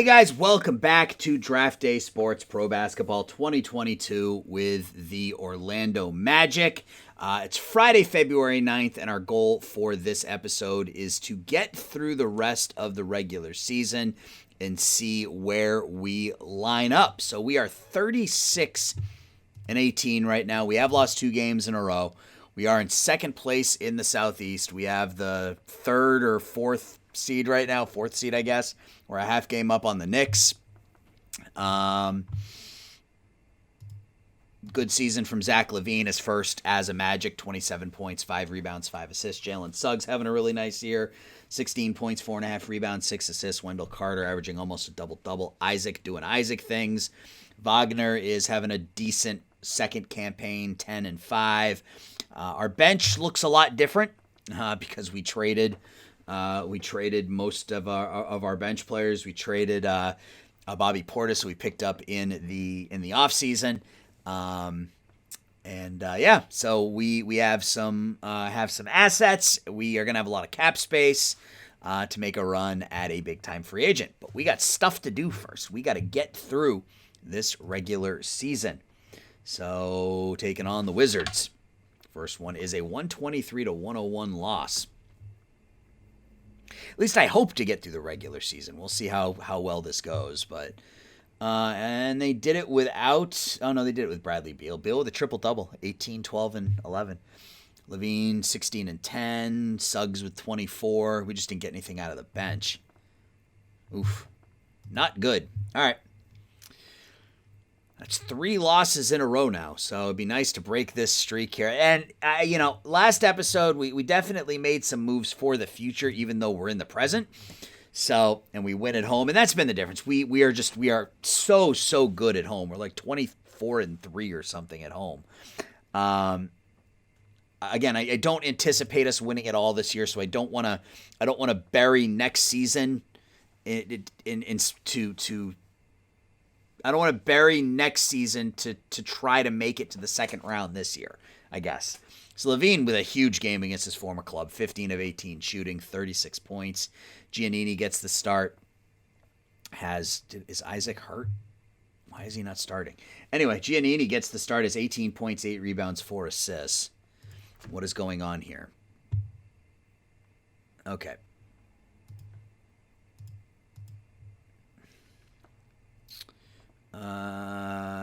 Hey guys, welcome back to Draft Day Sports Pro Basketball 2022 with the Orlando Magic. It's Friday, February 9th, and our goal for this episode is to get through the rest of the regular season and see where we line up. So we are 36-18 right now. We have lost 2 games in a row. We are in second place in the Southeast. We have the third or fourth seed right now, fourth seed, I guess. We're a half game up on the Knicks. Good season from Zach LaVine, his first as a Magic, 27 points, 5 rebounds, 5 assists. Jalen Suggs having a really nice year, 16 points, 4.5 rebounds, 6 assists. Wendell Carter averaging almost a double-double. Isaac doing Isaac things. Wagner is having a decent second campaign, 10 and 5. Our bench looks a lot different because we traded most of our bench players. We traded Bobby Portis, who we picked up in the offseason. So we have some assets. We are gonna have a lot of cap space to make a run at a big time free agent. But we got stuff to do first. We got to get through this regular season. So taking on the Wizards. First one is a 123-101 loss. At least I hope to get through the regular season. We'll see how well this goes. But and they did it without. Oh no, they did it with Bradley Beal. Beal with a triple double, 18, 12, and 11. LaVine 16 and 10. Suggs with 24. We just didn't get anything out of the bench. Oof, not good. All right. That's 3 losses in a row now, so it'd be nice to break this streak here. And, last episode, we definitely made some moves for the future, even though we're in the present. So, and we win at home, and that's been the difference. We are so good at home. We're like 24-3 or something at home. Again, I don't anticipate us winning it all this year, so I don't want to bury next season I don't want to bury next season to try to make it to the second round this year, I guess. So LaVine with a huge game against his former club, 15 of 18 shooting, 36 points. Giannini gets the start. Is Isaac hurt? Why is he not starting? Anyway, Giannini gets the start, has 18 points, 8 rebounds, 4 assists. What is going on here? Okay.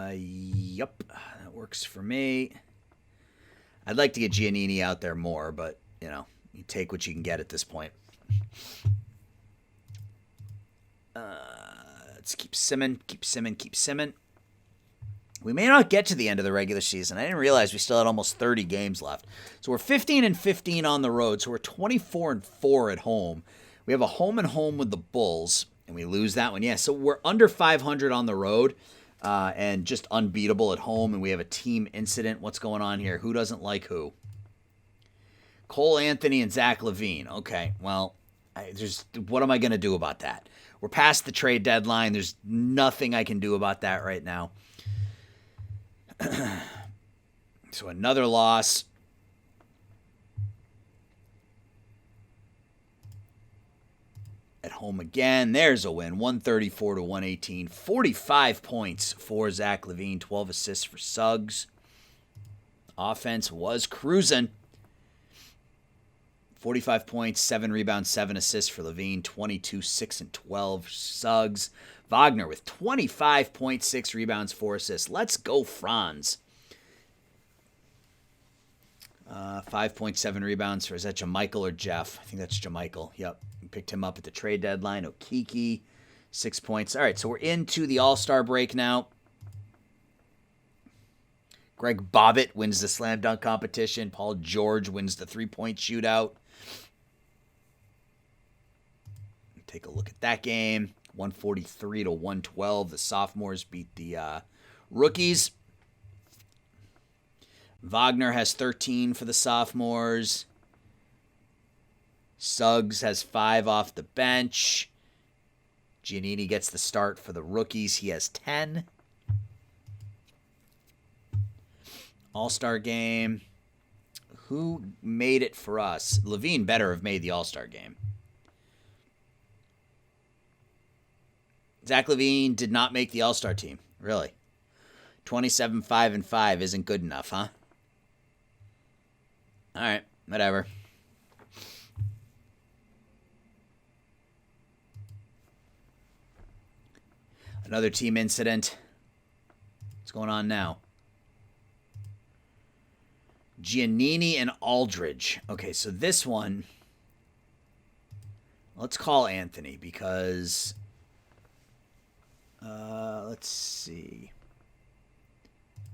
Yep, that works for me. I'd like to get Giannini out there more, but, you take what you can get at this point. Let's keep simming. We may not get to the end of the regular season. I didn't realize we still had almost 30 games left. So we're 15-15 on the road, so we're 24-4 at home. We have a home and home with the Bulls. And we lose that one. Yeah, so we're under 500 on the road and just unbeatable at home. And we have a team incident. What's going on here? Who doesn't like who? Cole Anthony and Zach LaVine. Okay, well, what am I going to do about that? We're past the trade deadline. There's nothing I can do about that right now. So another loss. At home again, there's a win, 134-118, 45 points for Zach LaVine, 12 assists for Suggs. Offense was cruising. 45 points, 7 rebounds, 7 assists for LaVine, 22, 6, and 12 Suggs. Wagner with 25 points, 6 rebounds, 4 assists. Let's go, Franz. 5.7 rebounds for, is that JaMychal or Jeff? I think that's JaMychal. Yep. We picked him up at the trade deadline. Okeke, 6 points. All right, so we're into the All-Star break now. Greg Bobbitt wins the slam dunk competition. Paul George wins the three-point shootout. Take a look at that game. 143-112. The sophomores beat the rookies. Wagner has 13 for the sophomores. Suggs has 5 off the bench. Giannini gets the start for the rookies. He has 10. All-Star game. Who made it for us? LaVine better have made the All-Star game. Zach LaVine did not make the All-Star team. Really? 27-5-5 isn't good enough, huh? All right, whatever. Another team incident. What's going on now? Giannini and Aldridge. Okay, so this one, let's call Anthony because, let's see.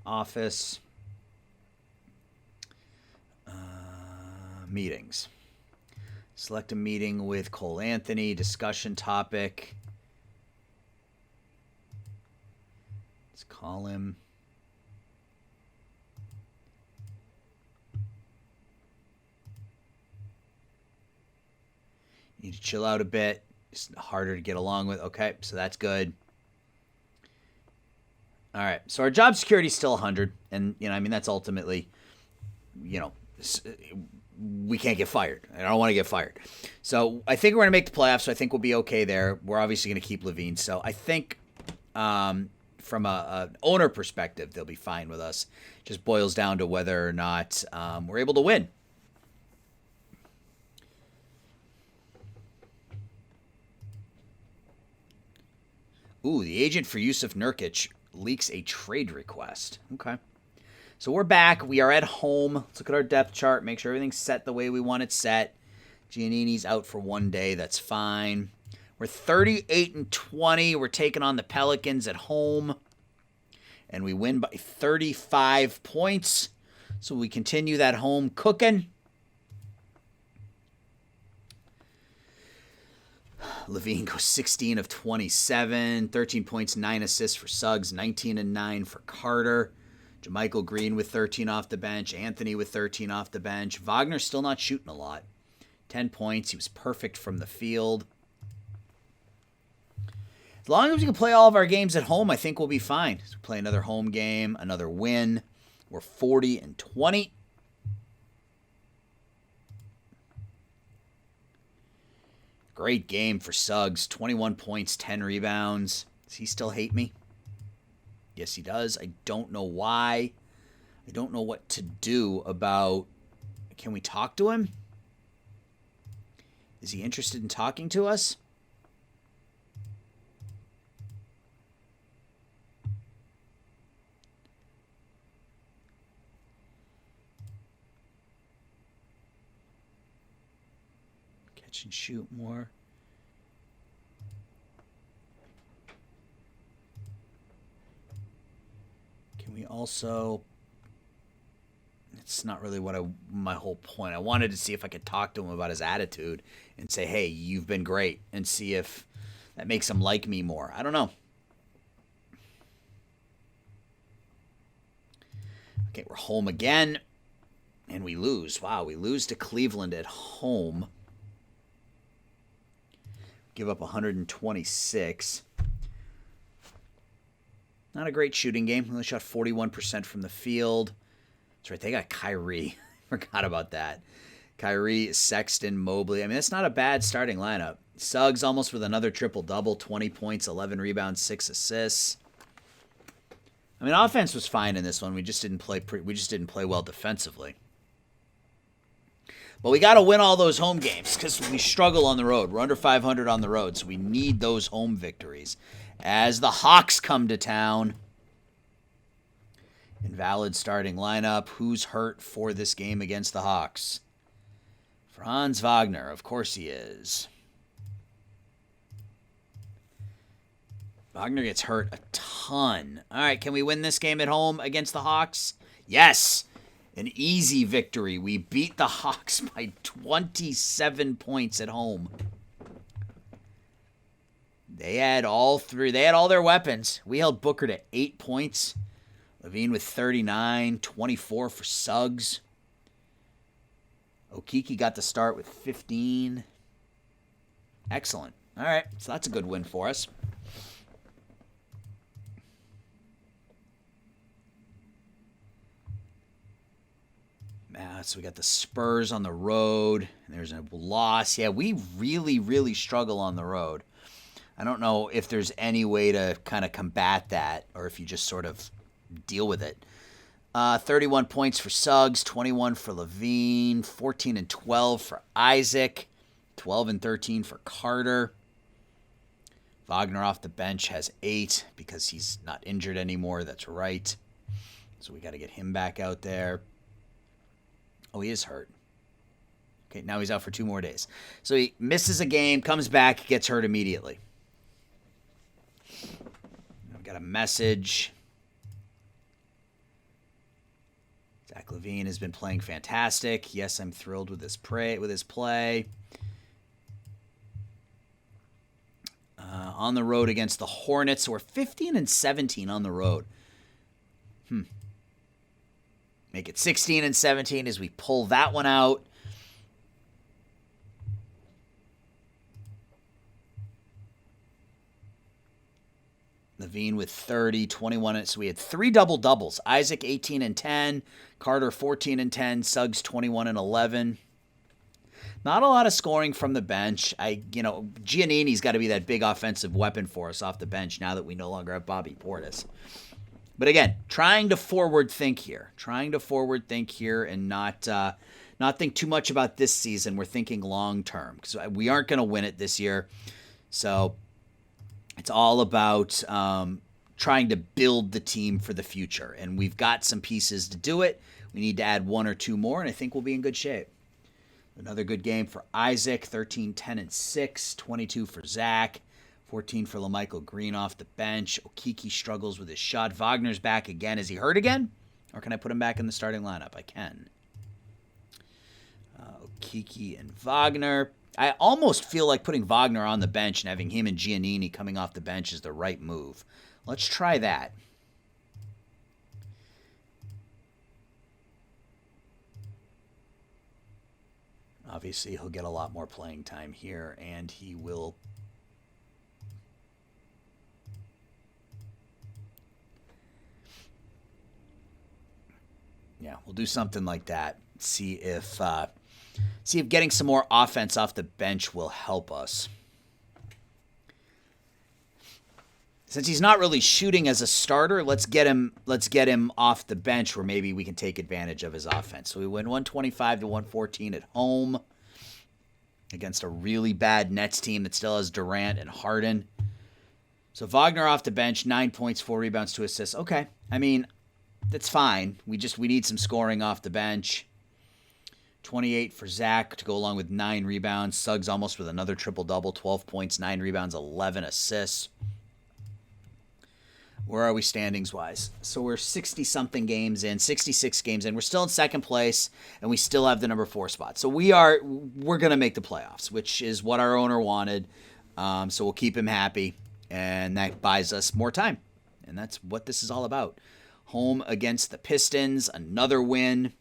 Office. Meetings. Select a meeting with Cole Anthony. Discussion topic. Let's call him. You need to chill out a bit. It's harder to get along with. Okay, so that's good. All right, so our job security is still 100, and that's ultimately, we can't get fired. I don't want to get fired. So I think we're going to make the playoffs, so I think we'll be okay there. We're obviously going to keep LaVine. So I think from an owner perspective, they'll be fine with us. Just boils down to whether or not we're able to win. Ooh, the agent for Yusuf Nurkic leaks a trade request. Okay. So we're back. We are at home. Let's look at our depth chart. Make sure everything's set the way we want it set. Giannini's out for 1 day. That's fine. We're 38-20. We're taking on the Pelicans at home. And we win by 35 points. So we continue that home cooking. LaVine goes 16 of 27, 13 points, 9 assists for Suggs, 19 and 9 for Carter. JaMychal Green with 13 off the bench, Anthony with 13 off the bench. Wagner's still not shooting a lot. 10 points, he was perfect from the field. As long as we can play all of our games at home, I think we'll be fine. So we play another home game, another win. We're 40-20. Great game for Suggs. 21 points, 10 rebounds. Does he still hate me? Yes, he does. I don't know why. I don't know what to do about... Can we talk to him? Is he interested in talking to us? Catch and shoot more. Can we also... It's not really my whole point. I wanted to see if I could talk to him about his attitude and say, hey, you've been great, and see if that makes him like me more. I don't know. Okay, we're home again, and we lose. Wow, we lose to Cleveland at home. Give up 126. Not a great shooting game. We only shot 41% from the field. That's right, they got Kyrie. Forgot about that. Kyrie, Sexton, Mobley. I mean, that's not a bad starting lineup. Suggs almost with another triple-double, 20 points, 11 rebounds, 6 assists. I mean, offense was fine in this one. We just didn't play well defensively. But we got to win all those home games because we struggle on the road. We're under 500 on the road, so we need those home victories. As the Hawks come to town. Invalid starting lineup. Who's hurt for this game against the Hawks? Franz Wagner. Of course he is. Wagner gets hurt a ton. All right, can we win this game at home against the Hawks? Yes. An easy victory. We beat the Hawks by 27 points at home. They had all their weapons. We held Booker to 8 points. LaVine with 39, 24 for Suggs. Okeke got the start with 15. Excellent. All right, so that's a good win for us. So we got the Spurs on the road. There's a loss. Yeah, we really, really struggle on the road. I don't know if there's any way to kind of combat that or if you just sort of deal with it. 31 points for Suggs, 21 for Levine, 14 and 12 for Isaac, 12 and 13 for Carter. Wagner off the bench has 8 because he's not injured anymore. That's right. So we got to get him back out there. Oh, he is hurt. Okay, now he's out for 2 more days. So he misses a game, comes back, gets hurt immediately. I've got a message. Zach LaVine has been playing fantastic. Yes, I'm thrilled with his play. On the road against the Hornets. So we're 15 and 17 on the road. Make it 16 and 17 as we pull that one out. Levine with 30, 21. So we had 3 double-doubles. Isaac 18 and 10. Carter 14 and 10. Suggs 21 and 11. Not a lot of scoring from the bench. Giannini's got to be that big offensive weapon for us off the bench now that we no longer have Bobby Portis. But again, trying to forward think here and not think too much about this season. We're thinking long term because we aren't going to win it this year. So it's all about trying to build the team for the future. And we've got some pieces to do it. We need to add 1 or 2 more, and I think we'll be in good shape. Another good game for Isaac, 13, 10, and 6, 22 for Zach, 14 for LaMichael Green off the bench. Okeke struggles with his shot. Wagner's back again. Is he hurt again? Or can I put him back in the starting lineup? I can. Okeke and Wagner. I almost feel like putting Wagner on the bench and having him and Giannini coming off the bench is the right move. Let's try that. Obviously, he'll get a lot more playing time here, and he will... Yeah, we'll do something like that. See if getting some more offense off the bench will help us. Since he's not really shooting as a starter, let's get him off the bench where maybe we can take advantage of his offense. So we win 125-114 at home against a really bad Nets team that still has Durant and Harden. So Wagner off the bench, 9 points, 4 rebounds, 2 assists. Okay, I mean, that's fine. We need some scoring off the bench. 28 for Zach to go along with 9 rebounds. Suggs almost with another triple-double, 12 points, 9 rebounds, 11 assists. Where are we standings-wise? So we're 60-something games in, 66 games in. We're still in second place, and we still have the number 4 spot. So we're going to make the playoffs, which is what our owner wanted. So we'll keep him happy, and that buys us more time. And that's what this is all about. Home against the Pistons, another win.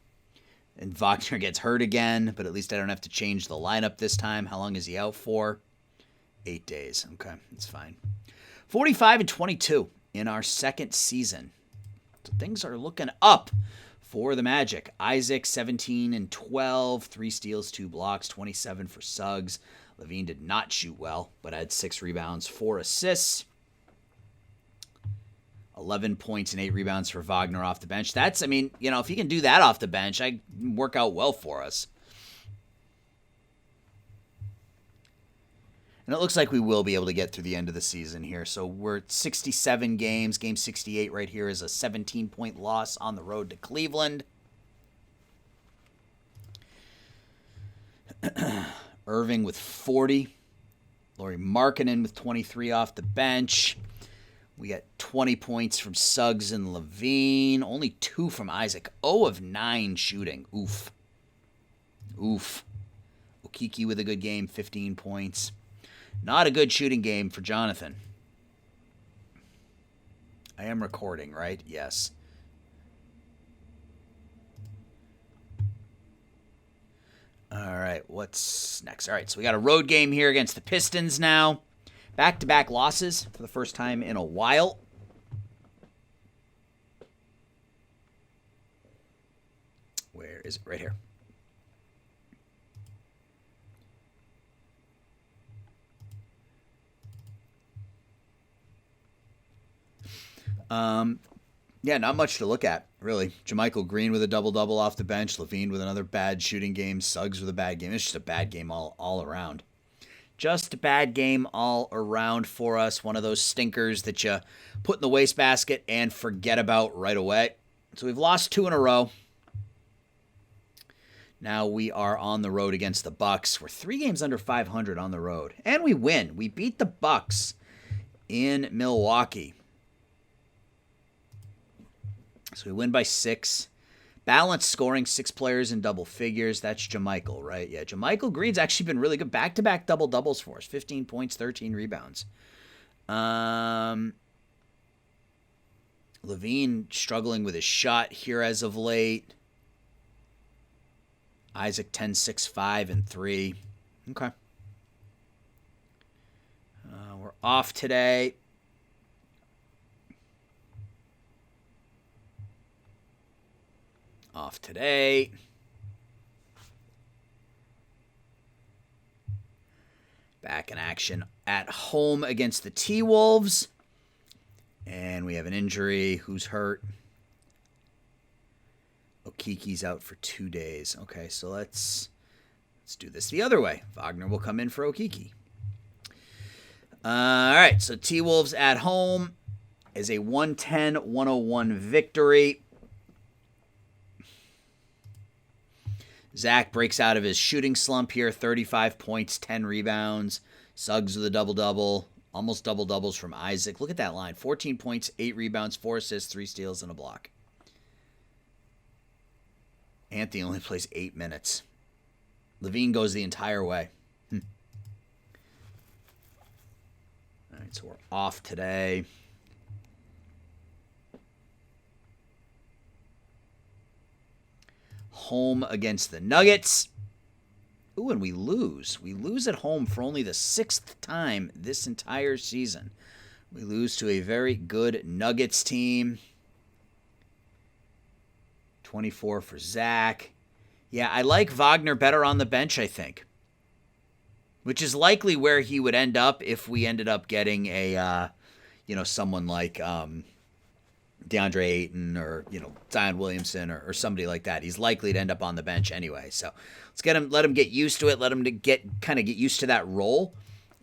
And Wagner gets hurt again, but at least I don't have to change the lineup this time. How long is he out for? 8 days. Okay, that's fine. 45-22 in our second season. So things are looking up for the Magic. Isaac, 17-12, 3 steals, 2 blocks, 27 for Suggs. Levine did not shoot well, but had 6 rebounds, 4 assists. 11 points and 8 rebounds for Wagner off the bench. That's, if he can do that off the bench, I work out well for us. And it looks like we will be able to get through the end of the season here. So we're at 67 games. Game 68 right here is a 17-point loss on the road to Cleveland. Irving with 40. Lauri Markkanen with 23 off the bench. We got 20 points from Suggs and Levine. Only 2 from Isaac. 0 of 9 shooting. Oof. Okeke with a good game, 15 points. Not a good shooting game for Jonathan. I am recording, right? Yes. All right, what's next? All right, so we got a road game here against the Pistons now. Back-to-back losses for the first time in a while. Where is it? Right here. Yeah, not much to look at, really. JaMychal Green with a double-double off the bench. Levine with another bad shooting game. Suggs with a bad game. It's just a bad game all around. Just a bad game all around for us. One of those stinkers that you put in the wastebasket and forget about right away. So we've lost 2 in a row. Now we are on the road against the Bucks. We're 3 games under 500 on the road. And we win. We beat the Bucks in Milwaukee. So we win by 6. Balanced scoring, 6 players in double figures. That's JaMychal, right? Yeah, JaMychal Green's actually been really good. Back-to-back double-doubles for us. 15 points, 13 rebounds. Levine struggling with his shot here as of late. Isaac 10, 6, 5, and 3. Okay. We're off today. Off today. Back in action at home against the T-Wolves. And we have an injury. Who's hurt? Okiki's out for 2 days. Okay, so let's do this the other way. Wagner will come in for Okiki. All right, so T-Wolves at home is a 110-101 victory. Zach breaks out of his shooting slump here, 35 points, 10 rebounds. Suggs with a double-double, almost double-doubles from Isaac. Look at that line, 14 points, 8 rebounds, 4 assists, 3 steals, and a block. Anthony only plays 8 minutes. Levine goes the entire way. All right, so we're off today. Home against the Nuggets. Ooh, and we lose. We lose at home for only the 6th time this entire season. We lose to a very good Nuggets team. 24 for Zach. Yeah, I like Wagner better on the bench, I think. Which is likely where he would end up if we ended up getting a, someone like DeAndre Ayton or, Zion Williamson or somebody like that. He's likely to end up on the bench anyway. So let him get used to it. Let him get used to that role.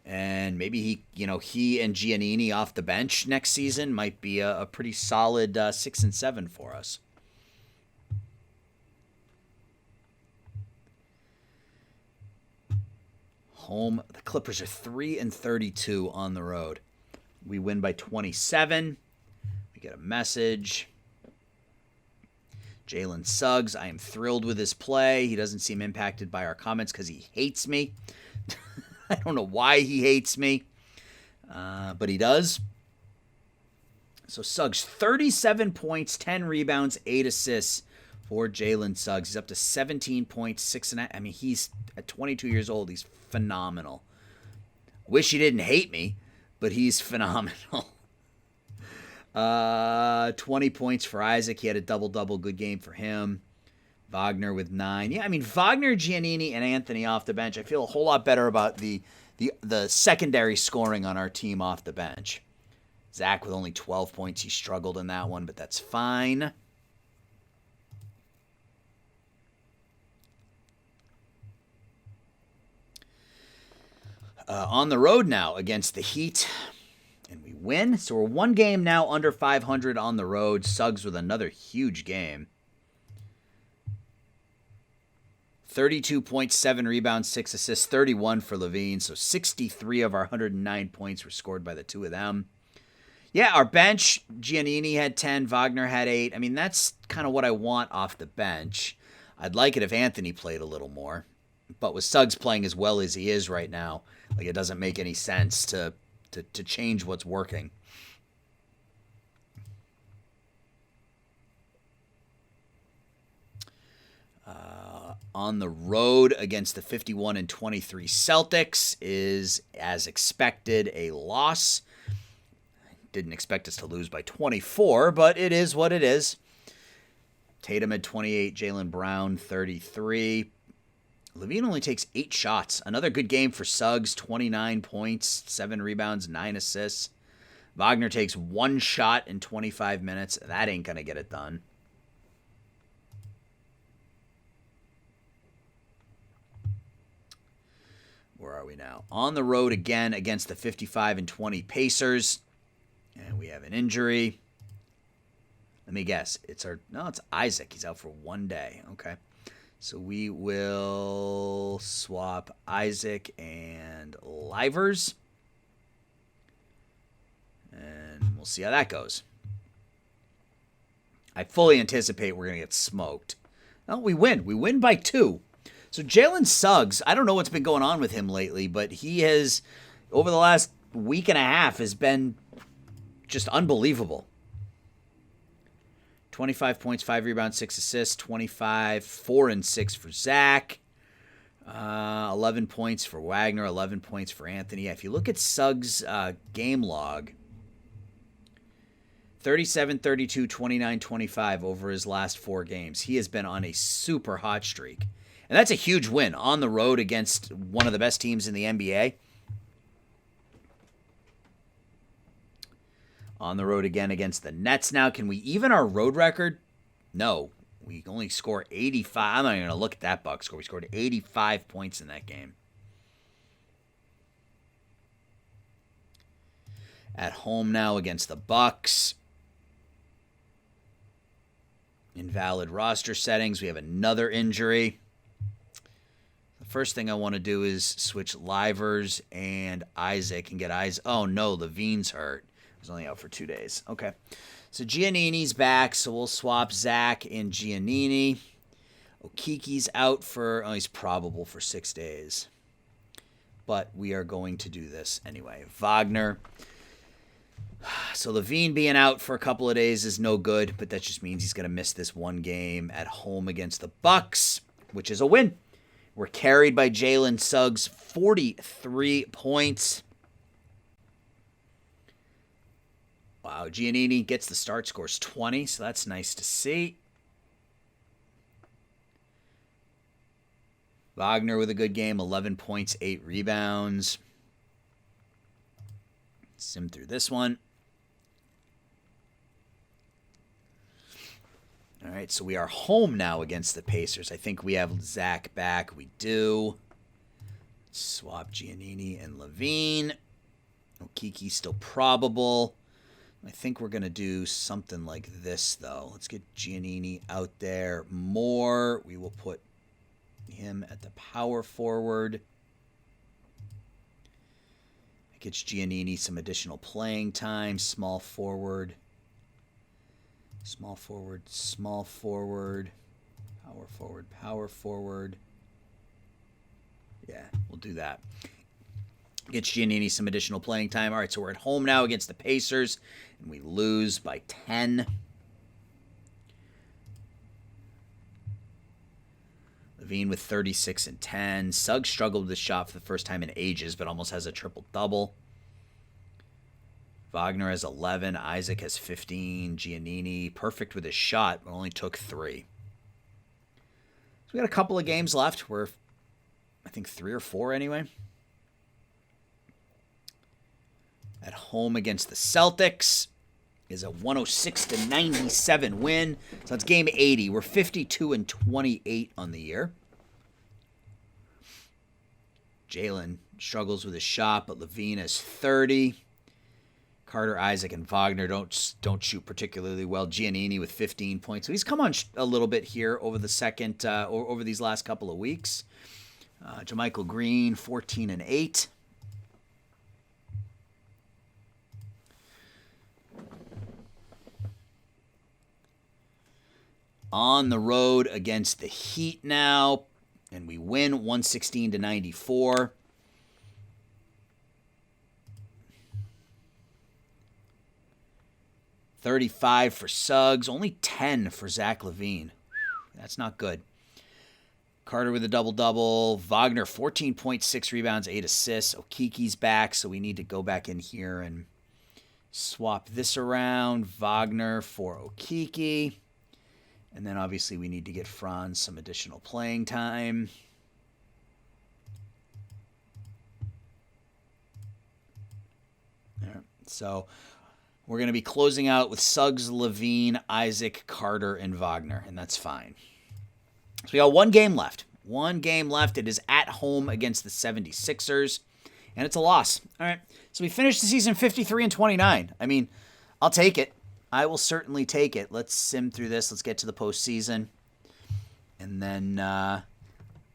And maybe he and Giannini off the bench next season might be a pretty solid 6 and 7 for us. Home, the Clippers are 3 and 32 on the road. We win by 27. We get a message. Jalen Suggs, I am thrilled with his play. He doesn't seem impacted by our comments because he hates me. I don't know why he hates me, but he does. So Suggs, 37 points, 10 rebounds, 8 assists for Jalen Suggs. He's up to 17 points, 6.5. I mean, he's at 22 years old. He's phenomenal. Wish he didn't hate me, but he's phenomenal. 20 points for Isaac. He had a double-double. Good game for him. Wagner with 9. Yeah, I mean, Wagner, Giannini, and Anthony off the bench. I feel a whole lot better about the secondary scoring on our team off the bench. Zach with only 12 points. He struggled in that one, but that's fine. On the road now against the Heat, and we win. So we're 1 game now under 500 on the road. Suggs with another huge game. 32.7 rebounds, 6 assists, 31 for Levine. So 63 of our 109 points were scored by the 2 of them. Yeah, our bench, Giannini had 10, Wagner had 8. I mean, that's kind of what I want off the bench. I'd like it if Anthony played a little more. But with Suggs playing as well as he is right now, like, it doesn't make any sense to change what's working. On the road against the 51 and 23 Celtics is, as expected, a loss. Didn't expect us to lose by 24, but it is what it is. Tatum had 28, Jaylen Brown 33. Levine only takes 8 shots. Another good game for Suggs, 29 points, 7 rebounds, 9 assists. Wagner takes one shot in 25 minutes. That ain't going to get it done. Where are we now? On the road again against the 55-20 Pacers. And we have an injury. Let me guess. It's Isaac. He's out for 1 day. Okay. So we will swap Isaac and Livers. And we'll see how that goes. I fully anticipate we're going to get smoked. No, we win. We win by 2. So Jalen Suggs, I don't know what's been going on with him lately, but he has, over the last week and a half, has been just unbelievable. 25 points, 5 rebounds, 6 assists, 25, 4 and 6 for Zach. 11 points for Wagner, 11 points for Anthony. If you look at Suggs' game log, 37, 32, 29, 25 over his last 4 games. He has been on a super hot streak. And that's a huge win on the road against one of the best teams in the NBA. On the road again against the Nets now. Can we even our road record? No. We only score 85. I'm not even going to look at that box score. We scored 85 points in that game. At home now against the Bucks. Invalid roster settings. We have another injury. The first thing I want to do is switch Livers and Isaac and get Isaac. Oh, no, Levine's hurt. He was only out for 2 days. Okay. So Giannini's back, so we'll swap Zach and Giannini. Okiki's out for, he's probable for 6 days. But we are going to do this anyway. Wagner. So Levine being out for a couple of days is no good, but that just means he's going to miss this one game at home against the Bucks, which is a win. We're carried by Jalen Suggs, 43 points. Wow, Giannini gets the start, scores 20, so that's nice to see. Wagner with a good game, 11 points, 8 rebounds. Sim through this one. All right, so we are home now against the Pacers. I think we have Zach back. We do. Swap Giannini and Levine. Okiki still probable. I think we're going to do something like this, though. Let's get Giannini out there more. We will put him at the power forward. It gets Giannini some additional playing time. Small forward. Small forward. Small forward. Power forward. Power forward. Yeah, we'll do that. Gets Giannini some additional playing time. All right, so we're at home now against the Pacers, and we lose by 10. Levine with 36 and 10. Suggs struggled with the shot for the first time in ages, but almost has a triple-double. Wagner has 11. Isaac has 15. Giannini, perfect with his shot, but only took 3. So we got a couple of games left. We're, I think, 3 or 4 anyway. At home against the Celtics is a 106-97 win. So that's game 80. We're 52-28 on the year. Jalen struggles with his shot, but Levine has 30. Carter, Isaac, and Wagner don't shoot particularly well. Giannini with 15 points. So he's come on a little bit here over the second over these last couple of weeks. JaMychal Green, 14 and 8. On the road against the Heat now, and we win 116-94. $35 for Suggs, only 10 for Zach LaVine. That's not good. Carter with a double-double. Wagner, 14.6 rebounds, 8 assists. Okiki's back, so we need to go back in here and swap this around. Wagner for Okiki. And then obviously we need to get Franz some additional playing time. All right. So We're going to be closing out with Suggs, Levine, Isaac, Carter, and Wagner, and that's fine. So we got one game left. One game left. It is at home against the 76ers, and it's a loss. All right. So we finished the season 53-29. I mean, I'll take it. I will certainly take it. Let's sim through this. Let's get to the postseason, and then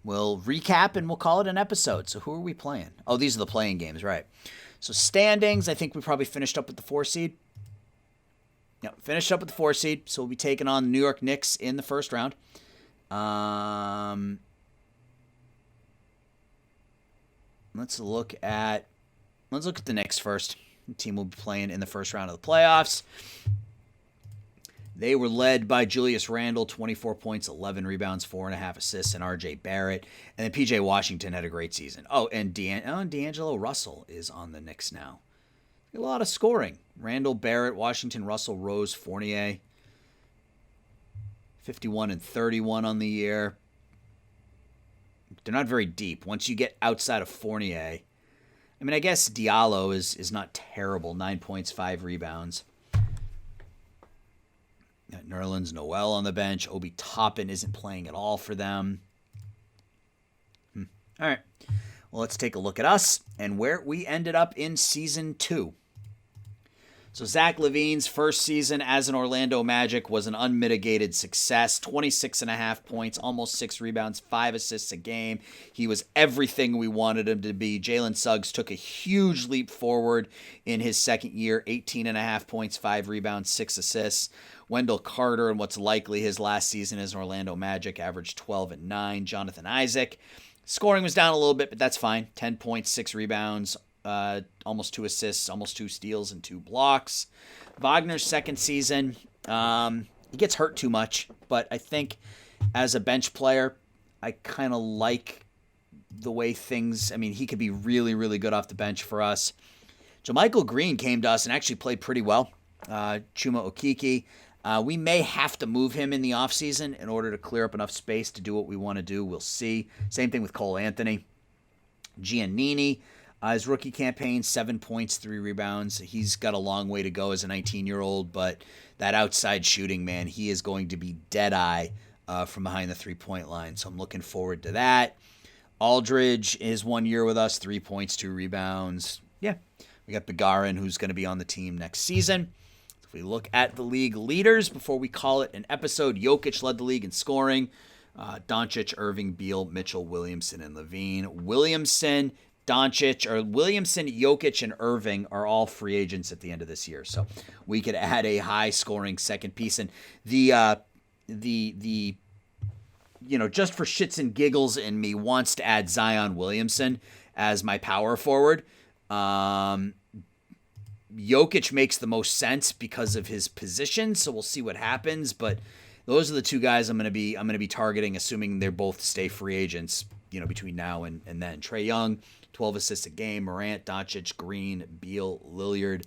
we'll recap and we'll call it an episode. So who are we playing? Oh, these are the playing games, right? So standings, I think we probably finished up with the 4 seed. Yep, finished up with the 4 seed. So we'll be taking on the New York Knicks in the first round. Let's look at the Knicks first. The team will be playing in the first round of the playoffs. They were led by Julius Randle, 24 points, 11 rebounds, 4.5 assists, and R.J. Barrett. And then P.J. Washington had a great season. Oh, and D'Angelo Russell is on the Knicks now. A lot of scoring. Randle, Barrett, Washington, Russell, Rose, Fournier. 51 and 31 on the year. They're not very deep. Once you get outside of Fournier, I mean, I guess Diallo is not terrible. 9 points, 5 rebounds. Got Nerlens Noel on the bench. Obi Toppin isn't playing at all for them. All right. Well, let's take a look at us and where we ended up in Season 2. So Zach LaVine's first season as an Orlando Magic was an unmitigated success. 26.5 points, almost 6 rebounds, 5 assists a game. He was everything we wanted him to be. Jalen Suggs took a huge leap forward in his second year. 18.5 points, 5 rebounds, 6 assists. Wendell Carter, in what's likely his last season as an Orlando Magic, averaged 12 and 9. Jonathan Isaac, scoring was down a little bit, but that's fine. 10 points, 6 rebounds. Almost 2 assists, almost 2 steals, and 2 blocks. Wagner's second season, he gets hurt too much, but I think as a bench player, I kind of like the way things, I mean, he could be really, really good off the bench for us. JaMychal Green came to us and actually played pretty well. Chuma Okeke, we may have to move him in the offseason in order to clear up enough space to do what we want to do. We'll see. Same thing with Cole Anthony. Giannini, his rookie campaign, 7 points, 3 rebounds. He's got a long way to go as a 19-year-old, but that outside shooting, man, he is going to be dead-eye from behind the three-point line, so I'm looking forward to that. Aldridge is 1 year with us, 3 points, 2 rebounds. Yeah, we got Begarin, who's going to be on the team next season. If we look at the league leaders before we call it an episode, Jokic led the league in scoring. Doncic, Irving, Beal, Mitchell, Williamson, and Levine. Williamson, Jokic, and Irving are all free agents at the end of this year. So we could add a high-scoring second piece. And the just for shits and giggles in me wants to add Zion Williamson as my power forward. Jokic makes the most sense because of his position, so we'll see what happens. But those are the two guys I'm going to be targeting, assuming they're both stay free agents, between now and then. Trae Young, 12 assists a game. Morant, Doncic, Green, Beal, Lillard,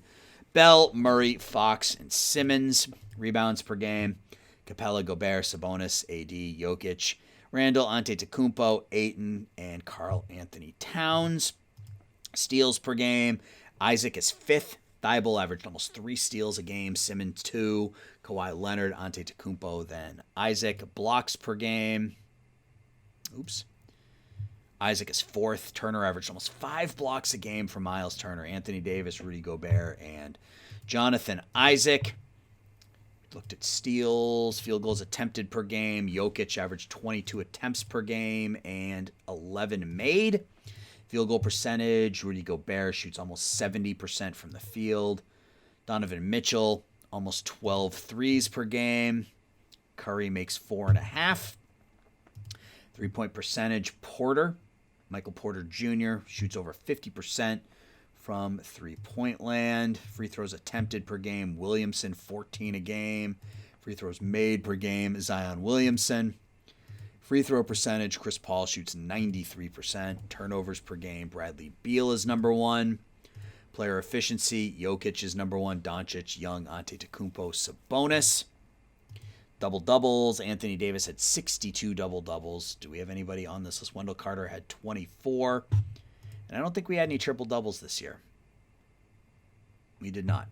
Bell, Murray, Fox, and Simmons. Rebounds per game. Capella, Gobert, Sabonis, AD, Jokic, Randall, Antetokounmpo, Ayton, and Karl Anthony Towns. Steals per game. Isaac is 5th. Thibault averaged almost 3 steals a game. Simmons 2. Kawhi Leonard, Antetokounmpo, then Isaac. Blocks per game. Isaac is 4th. Turner averaged almost 5 blocks a game for Miles Turner. Anthony Davis, Rudy Gobert, and Jonathan Isaac. Looked at steals, field goals attempted per game. Jokic averaged 22 attempts per game and 11 made. Field goal percentage, Rudy Gobert shoots almost 70% from the field. Donovan Mitchell, almost 12 threes per game. Curry makes 4.5. 3-point percentage, Michael Porter Jr. shoots over 50% from three-point land. Free throws attempted per game, Williamson, 14 a game. Free throws made per game, Zion Williamson. Free throw percentage, Chris Paul shoots 93%. Turnovers per game, Bradley Beal is number 1. Player efficiency, Jokic is number 1. Doncic, Young, Antetokounmpo, Sabonis. Double-doubles, Anthony Davis had 62 double-doubles. Do we have anybody on this list? Wendell Carter had 24. And I don't think we had any triple-doubles this year. We did not.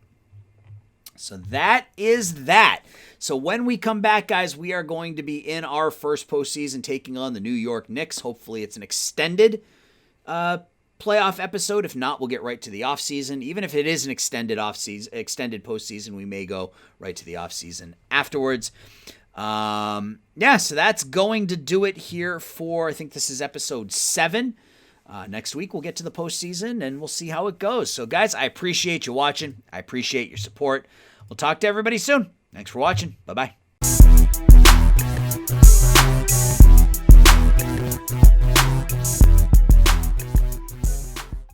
So that is that. So when we come back, guys, we are going to be in our first postseason taking on the New York Knicks. Hopefully it's an extended playoff episode. If not, we'll get right to the offseason. Even if it is an extended postseason, we may go right to the offseason afterwards. So that's going to do it here for, I think this is episode 7. Next week, we'll get to the postseason, and we'll see how it goes. So, guys, I appreciate you watching. I appreciate your support. We'll talk to everybody soon. Thanks for watching. Bye-bye.